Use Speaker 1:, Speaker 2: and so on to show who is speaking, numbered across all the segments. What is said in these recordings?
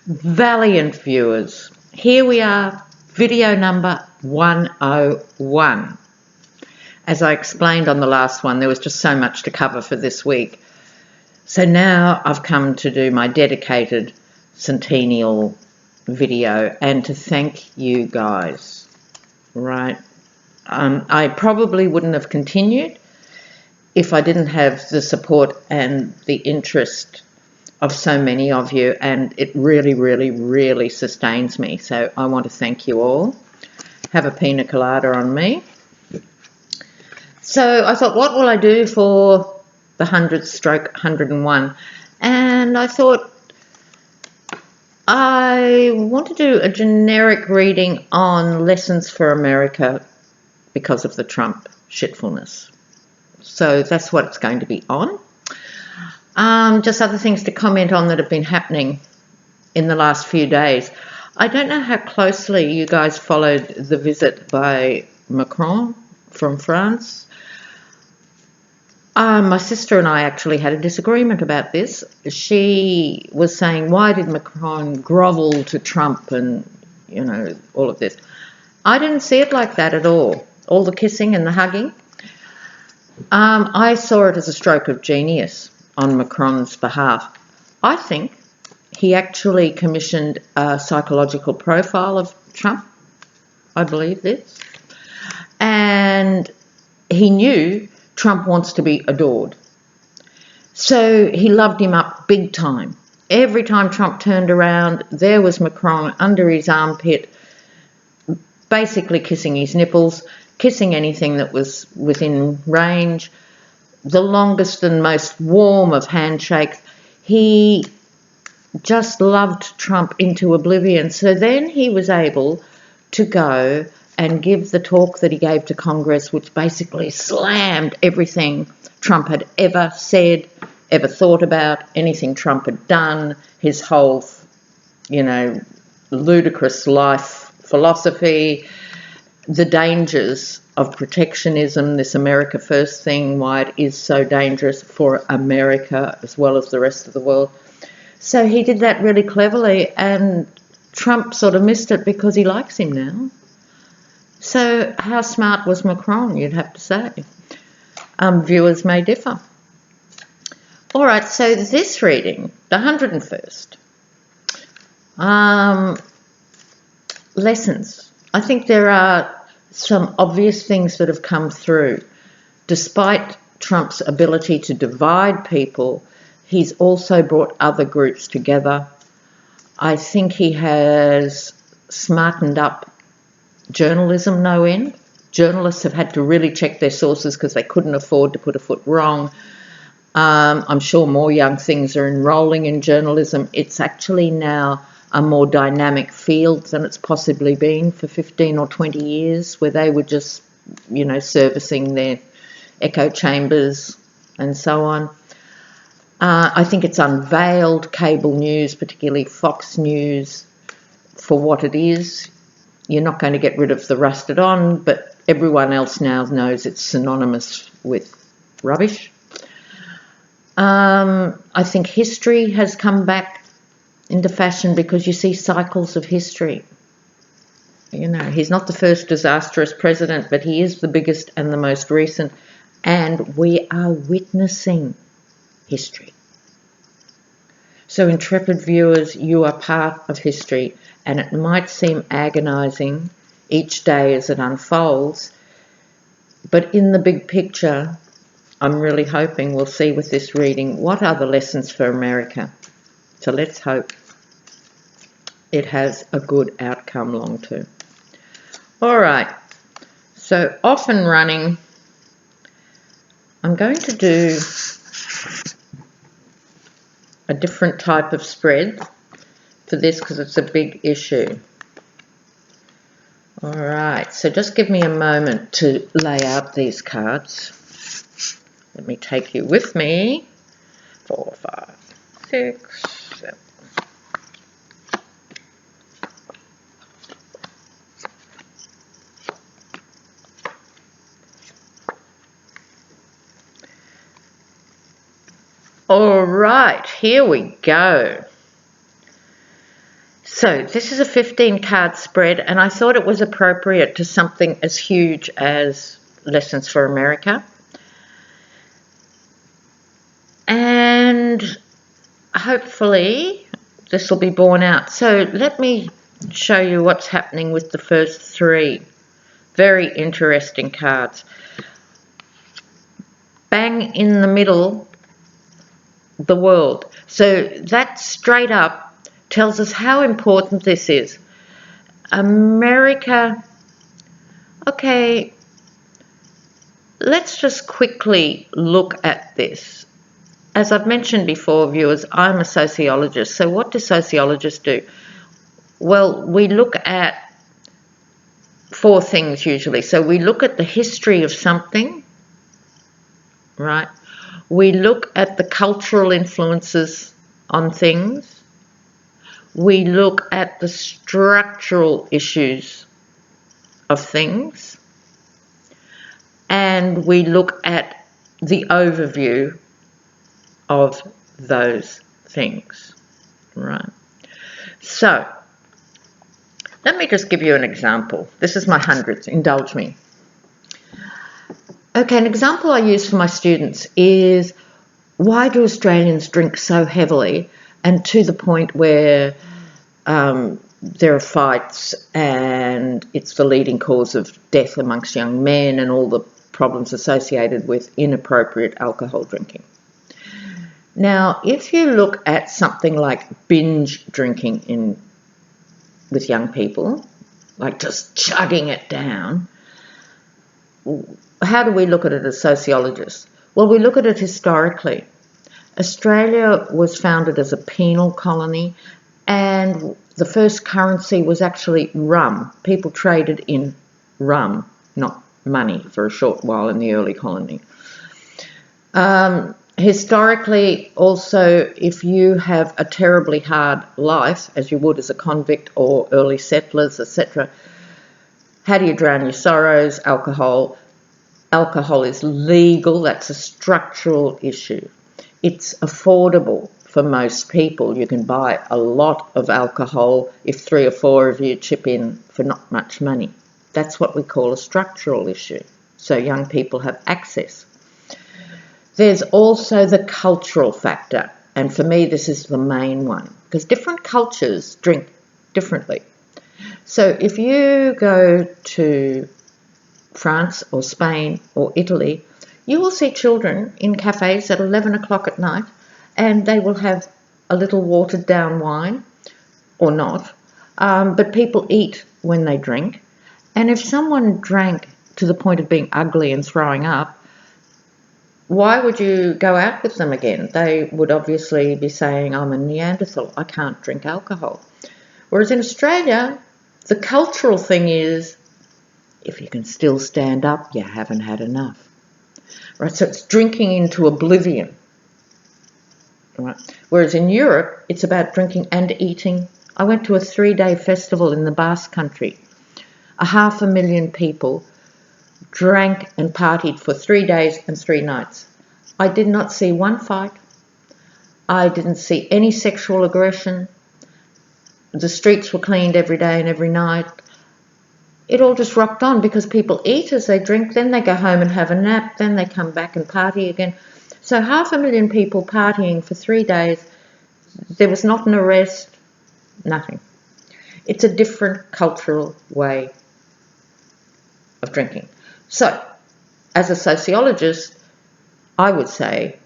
Speaker 1: Valiant viewers, here we are, video number 101. As I explained on the last one, there was just so much to cover for this week. So now I've come to do my dedicated centennial video and to thank you guys, right? I probably wouldn't have continued if I didn't have the support and the interest of so many of you, and it really, really, really sustains me. So I want to thank you all. Have a pina colada on me. So I thought, what will I do for the 100/101? And I thought I want to do a generic reading on lessons for America because of the Trump shitfulness. So that's what it's going to be on. Just other things to comment on that have been happening in the last few days. I don't know how closely you guys followed the visit by Macron from France. My sister and I actually had a disagreement about this. She was saying, why did Macron grovel to Trump and, you know, all of this? I didn't see it like that at all. All the kissing and the hugging. I saw it as a stroke of genius on Macron's behalf. I think he actually commissioned a psychological profile of Trump. I believe this. And he knew Trump wants to be adored. So he loved him up big time. Every time Trump turned around, there was Macron under his armpit, basically kissing his nipples, kissing anything that was within range, the longest and most warm of handshakes. He just loved Trump into oblivion. So then he was able to go and give the talk that he gave to Congress, which basically slammed everything Trump had ever said, ever thought about, anything Trump had done, his whole, you know, ludicrous life philosophy, the dangers of protectionism, this America First thing, why it is so dangerous for America as well as the rest of the world. So he did that really cleverly, and Trump sort of missed it because he likes him now. So how smart was Macron, you'd have to say? Viewers may differ. All right, so this reading, the 101st, lessons. I think there are some obvious things that have come through. Despite Trump's ability to divide people, he's also brought other groups together. I think he has smartened up journalism no end. Journalists have had to really check their sources because they couldn't afford to put a foot wrong. I'm sure more young things are enrolling in journalism. It's actually now a more dynamic field than it's possibly been for 15 or 20 years, where they were just, you know, servicing their echo chambers and so on. I think it's unveiled cable news, particularly Fox News, for what it is. You're not going to get rid of the rusted on, but everyone else now knows it's synonymous with rubbish. I think history has come back into fashion because you see cycles of history. You know, he's not the first disastrous president, but he is the biggest and the most recent, and we are witnessing history. So intrepid viewers, you are part of history, and it might seem agonizing each day as it unfolds, but in the big picture, I'm really hoping we'll see with this reading what are the lessons for America. So let's hope it has a good outcome long term. All right, so off and running. I'm going to do a different type of spread for this because it's a big issue. All right, so just give me a moment to lay out these cards. Let me take you with me. 4, 5, 6, 7. All right, here we go. So this is a 15 card spread, and I thought it was appropriate to something as huge as Lessons for America. And hopefully this will be borne out. So let me show you what's happening with the first three. Very interesting cards. Bang in the middle, the world. So that straight up tells us how important this is. America, okay, let's just quickly look at this. As I've mentioned before, viewers, I'm a sociologist. So what do sociologists do? Well, we look at four things usually. So we look at the history of something, right? We look at the cultural influences on things. We look at the structural issues of things. And we look at the overview of those things, right? So, let me just give you an example. This is my hundredth, indulge me. Okay, an example I use for my students is, why do Australians drink so heavily and to the point where there are fights and it's the leading cause of death amongst young men and all the problems associated with inappropriate alcohol drinking? Now, if you look at something like binge drinking with young people, like just chugging it down, how do we look at it as sociologists? Well, we look at it historically. Australia was founded as a penal colony, and the first currency was actually rum. People traded in rum, not money, for a short while in the early colony. Historically, also, if you have a terribly hard life, as you would as a convict or early settlers, etc., how do you drown your sorrows? Alcohol. Alcohol is legal. That's a structural issue. It's affordable for most people. You can buy a lot of alcohol if 3 or 4 of you chip in for not much money. That's what we call a structural issue. So young people have access. There's also the cultural factor, and for me this is the main one, because different cultures drink differently. So if you go to France or Spain or Italy, you will see children in cafes at 11 o'clock at night, and they will have a little watered down wine, or not, but people eat when they drink. And if someone drank to the point of being ugly and throwing up, why would you go out with them again? They would obviously be saying, I'm a Neanderthal, I can't drink alcohol. Whereas in Australia, the cultural thing is, if you can still stand up, you haven't had enough. Right, so it's drinking into oblivion. Right. Whereas in Europe, it's about drinking and eating. I went to a 3-day festival in the Basque Country. 500,000 people drank and partied for 3 days and 3 nights. I did not see one fight. I didn't see any sexual aggression. The streets were cleaned every day and every night. It all just rocked on because people eat as they drink, then they go home and have a nap, then they come back and party again. So 500,000 people partying for 3 days, there was not an arrest, nothing. It's a different cultural way of drinking. So, as a sociologist, I would say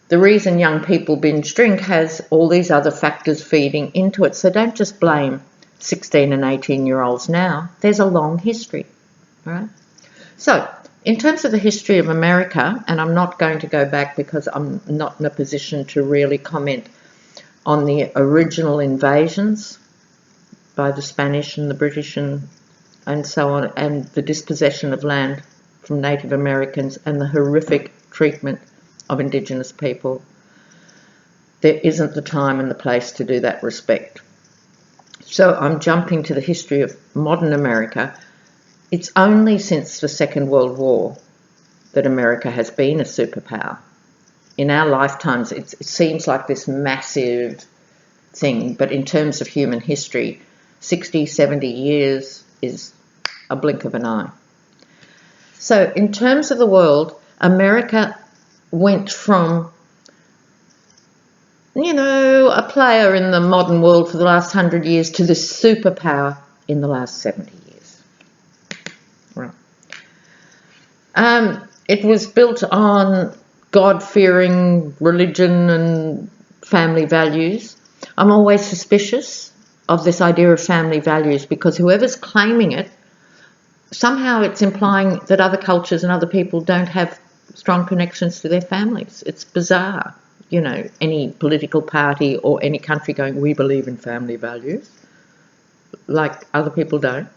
Speaker 1: the reason young people binge drink has all these other factors feeding into it. So don't just blame 16 and 18-year-olds now. There's a long history, right? So, in terms of the history of America, and I'm not going to go back because I'm not in a position to really comment on the original invasions by the Spanish and the British and so on, and the dispossession of land from Native Americans and the horrific treatment of Indigenous people. There isn't the time and the place to do that respect. So I'm jumping to the history of modern America. It's only since the Second World War that America has been a superpower. In our lifetimes, it seems like this massive thing, but in terms of human history, 60, 70 years is a blink of an eye. So in terms of the world, America went from, a player in the modern world for the last 100 years to the superpower in the last 70 years. Right. It was built on God-fearing religion and family values. I'm always suspicious of this idea of family values because whoever's claiming it, somehow it's implying that other cultures and other people don't have strong connections to their families. It's bizarre, any political party or any country going, we believe in family values, like other people don't.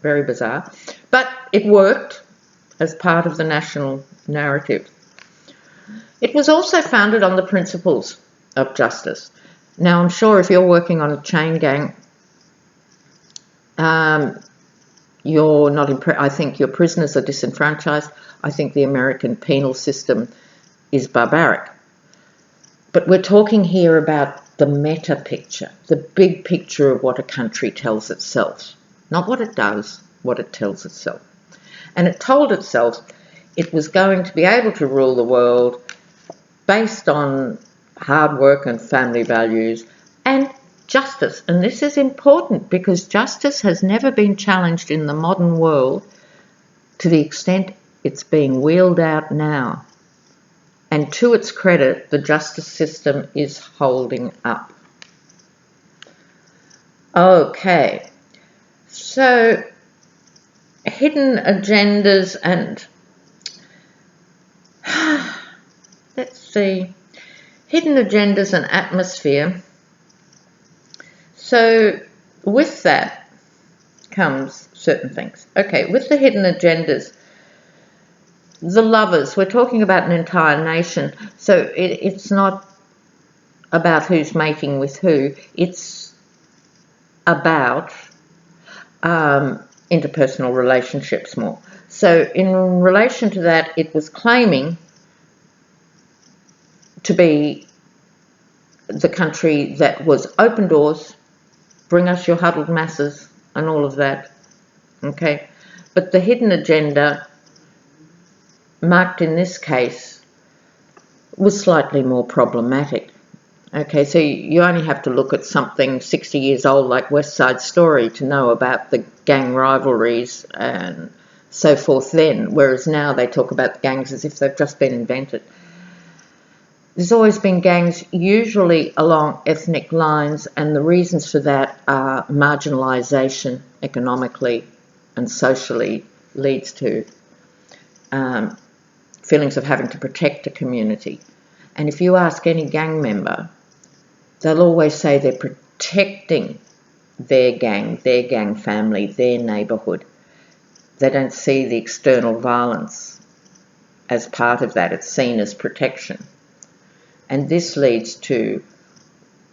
Speaker 1: Very bizarre. But it worked as part of the national narrative. It was also founded on the principles of justice. Now, I'm sure if you're working on a chain gang, you're not I think your prisoners are disenfranchised. I think the American penal system is barbaric. But we're talking here about the meta picture, the big picture of what a country tells itself. Not what it does, what it tells itself. And it told itself it was going to be able to rule the world based on hard work and family values and justice. And this is important because justice has never been challenged in the modern world to the extent it's being wheeled out now. And to its credit, the justice system is holding up. Okay, so hidden agendas and let's see, hidden agendas and atmosphere. So with that comes certain things. Okay, with the hidden agendas, the lovers, we're talking about an entire nation, so it's not about who's mating with who, it's about interpersonal relationships more. So in relation to that, it was claiming to be the country that was open doors, bring us your huddled masses and all of that, okay? But the hidden agenda, marked in this case, was slightly more problematic. Okay, so you only have to look at something 60 years old like West Side Story to know about the gang rivalries and so forth then, whereas now they talk about gangs as if they've just been invented. There's always been gangs, usually along ethnic lines, and the reasons for that are marginalisation economically and socially leads to feelings of having to protect a community. And if you ask any gang member, they'll always say they're protecting their gang family, their neighbourhood. They don't see the external violence as part of that. It's seen as protection. And this leads to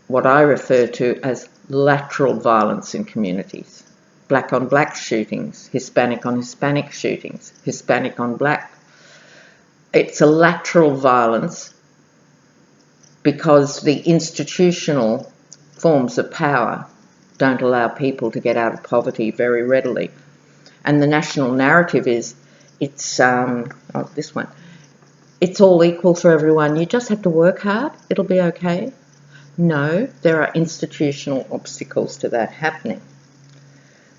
Speaker 1: what I refer to as lateral violence in communities. Black on black shootings, Hispanic on Hispanic shootings, Hispanic on black. It's a lateral violence because the institutional forms of power don't allow people to get out of poverty very readily. And the national narrative is, it's this one. It's all equal for everyone. You just have to work hard. It'll be okay. No, there are institutional obstacles to that happening.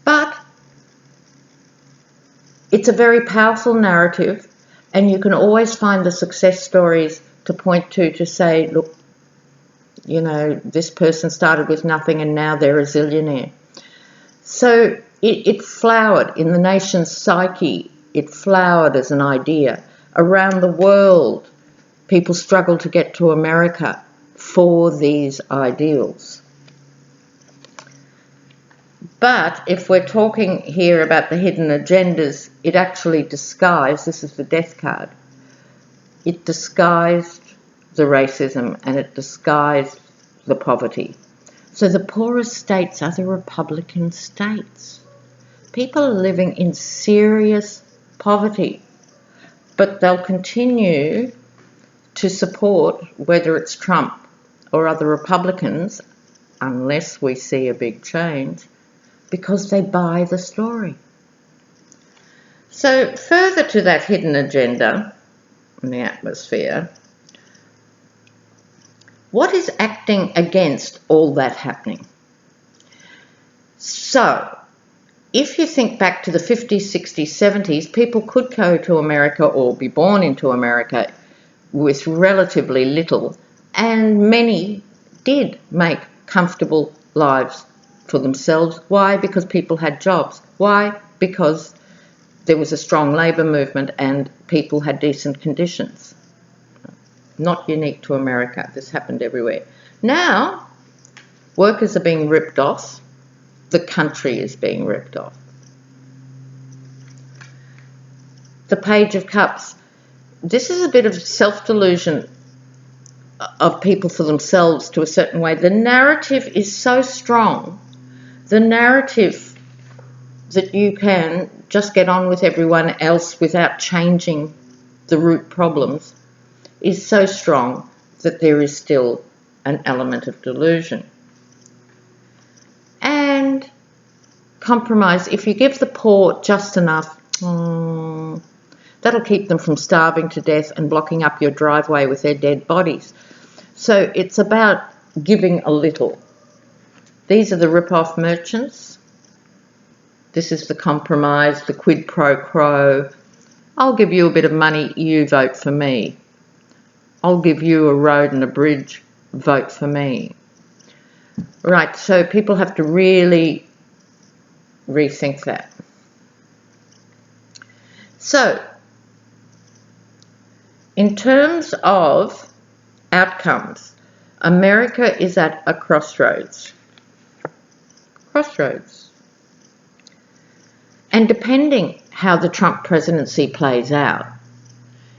Speaker 1: But it's a very powerful narrative, and you can always find the success stories to point to say, look, this person started with nothing and now they're a zillionaire. So it flowered in the nation's psyche. It flowered as an idea. Around the world, people struggle to get to America for these ideals. But if we're talking here about the hidden agendas, it actually disguised, this is the death card, it disguised the racism and it disguised the poverty. So the poorest states are the Republican states. People are living in serious poverty, but they'll continue to support, whether it's Trump or other Republicans, unless we see a big change, because they buy the story. So further to that hidden agenda in the atmosphere, what is acting against all that happening? So if you think back to the 50s, 60s, 70s, people could go to America or be born into America with relatively little, and many did make comfortable lives for themselves. Why? Because people had jobs. Why? Because there was a strong labour movement and people had decent conditions. Not unique to America. This happened everywhere. Now, workers are being ripped off. The country is being ripped off. The Page of Cups. This is a bit of self-delusion of people for themselves to a certain way. The narrative is so strong. The narrative that you can just get on with everyone else without changing the root problems is so strong that there is still an element of delusion. And compromise. If you give the poor just enough, that'll keep them from starving to death and blocking up your driveway with their dead bodies. So it's about giving a little. These are the rip-off merchants. This is the compromise, the quid pro quo. I'll give you a bit of money, you vote for me. I'll give you a road and a bridge, vote for me. Right, so people have to really rethink that. So, in terms of outcomes, America is at a crossroads. And depending how the Trump presidency plays out,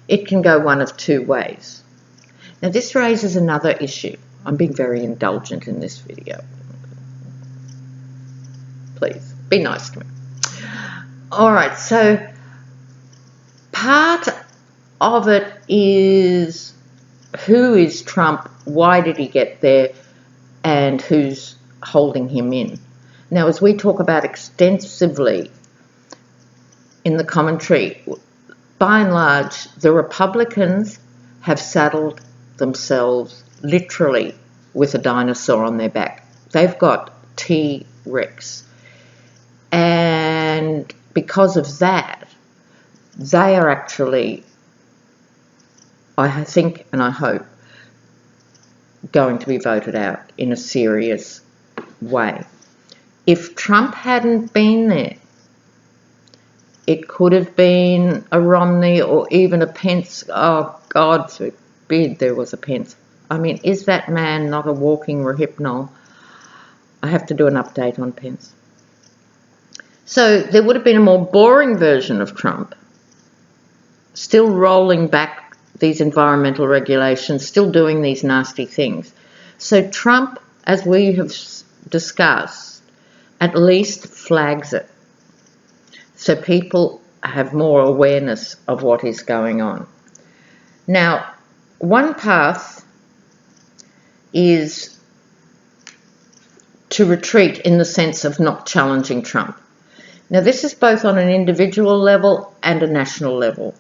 Speaker 1: it can go one of two ways. Now, this raises another issue. I'm being very indulgent in this video. Please, be nice to me. All right, so part of it is who is Trump, why did he get there, and who's holding him in. Now, as we talk about extensively in the commentary, by and large, the Republicans have saddled themselves literally with a dinosaur on their back. They've got T-Rex. And because of that, they are actually, I think and I hope, going to be voted out in a serious way. If Trump hadn't been there, it could have been a Romney or even a Pence. Oh, God forbid there was a Pence. I mean, is that man not a walking Rohypnol? I have to do an update on Pence. So there would have been a more boring version of Trump, still rolling back these environmental regulations, still doing these nasty things. So Trump, as we have discussed, at least flags it. So people have more awareness of what is going on. Now, one path is to retreat in the sense of not challenging Trump. Now, this is both on an individual level and a national level.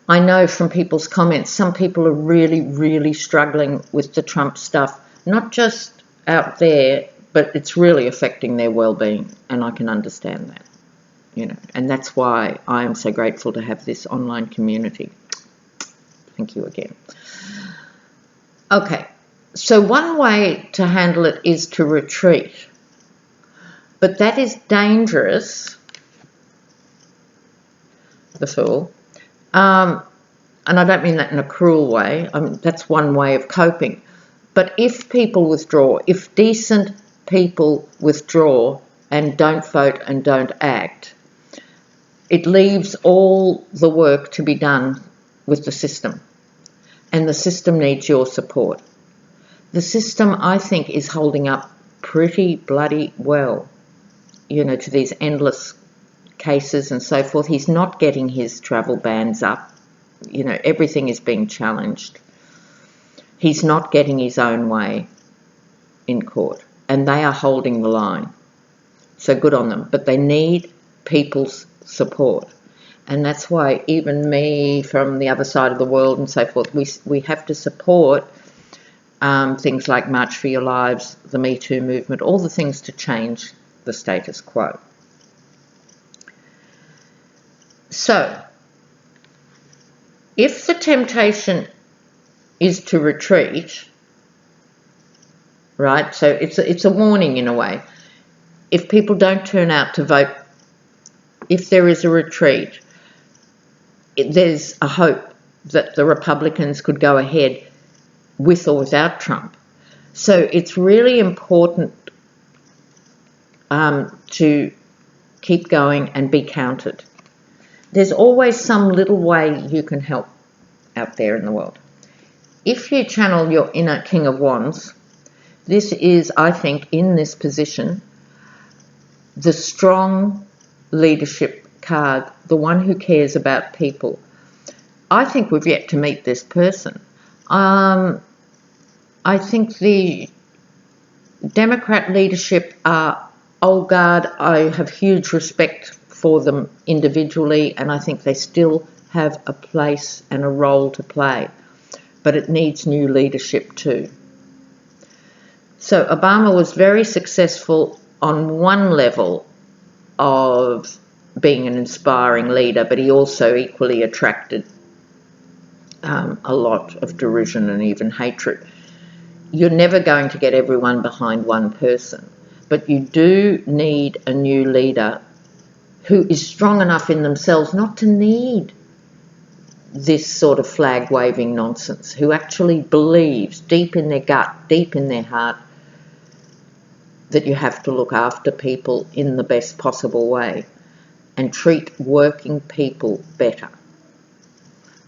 Speaker 1: I know from people's comments, some people are really, really struggling with the Trump stuff, not just out there, but it's really affecting their well-being, and I can understand that. You know, and that's why I am so grateful to have this online community. Thank you again. Okay, so one way to handle it is to retreat, but that is dangerous, the Fool, and I don't mean that in a cruel way. That's one way of coping. But if people withdraw, if decent people withdraw and don't vote and don't act, it leaves all the work to be done with the system. And the system needs your support. The system, I think, is holding up pretty bloody well, you know, to these endless cases and so forth. He's not getting his travel bans up. You know, everything is being challenged. He's not getting his own way. in court, and they are holding the line. So good on them. But they need people's support. And that's why even me from the other side of the world and so forth, we have to support things like March for Your Lives, the Me Too movement, all the things to change the status quo. So, if the temptation is to retreat, right, so it's a warning in a way. If people don't turn out to vote, if there is a retreat, there's a hope that the Republicans could go ahead with or without Trump. So it's really important to keep going and be counted. There's always some little way you can help out there in the world. If you channel your inner King of Wands, this is, I think, in this position, the strong leadership card, the one who cares about people. I think we've yet to meet this person. I think the Democrat leadership are old guard. I have huge respect for them individually, and I think they still have a place and a role to play. But it needs new leadership too. So Obama was very successful on one level of being an inspiring leader, but he also equally attracted a lot of derision and even hatred. You're never going to get everyone behind one person, but you do need a new leader who is strong enough in themselves not to need this sort of flag-waving nonsense, who actually believes deep in their gut, deep in their heart, that you have to look after people in the best possible way and treat working people better.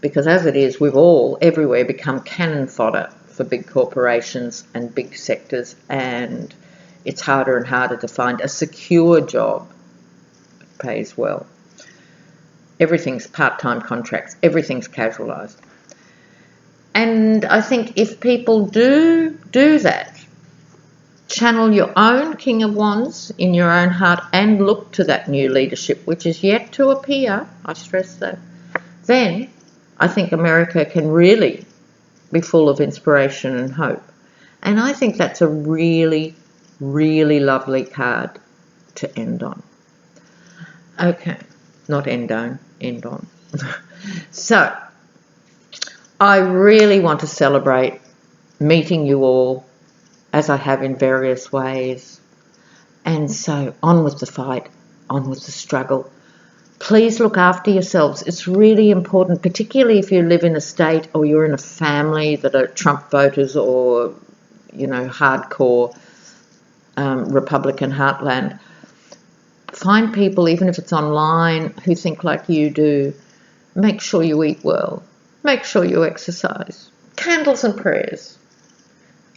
Speaker 1: Because as it is, we've all, everywhere, become cannon fodder for big corporations and big sectors, and it's harder and harder to find a secure job that pays well. Everything's part-time contracts, everything's casualised. And I think if people do that, channel your own King of Wands in your own heart and look to that new leadership, which is yet to appear, I stress that, then I think America can really be full of inspiration and hope. And I think that's a really, really lovely card to end on. Okay, not end on, end on. So, I really want to celebrate meeting you all as I have in various ways. And so, on with the fight, on with the struggle. Please look after yourselves. It's really important, particularly if you live in a state or you're in a family that are Trump voters or, you know, hardcore Republican heartland. Find people, even if it's online, who think like you do. Make sure you eat well. Make sure you exercise. Candles and prayers.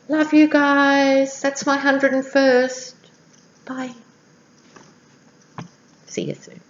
Speaker 1: Love you guys. That's my 101st. Bye. See you soon.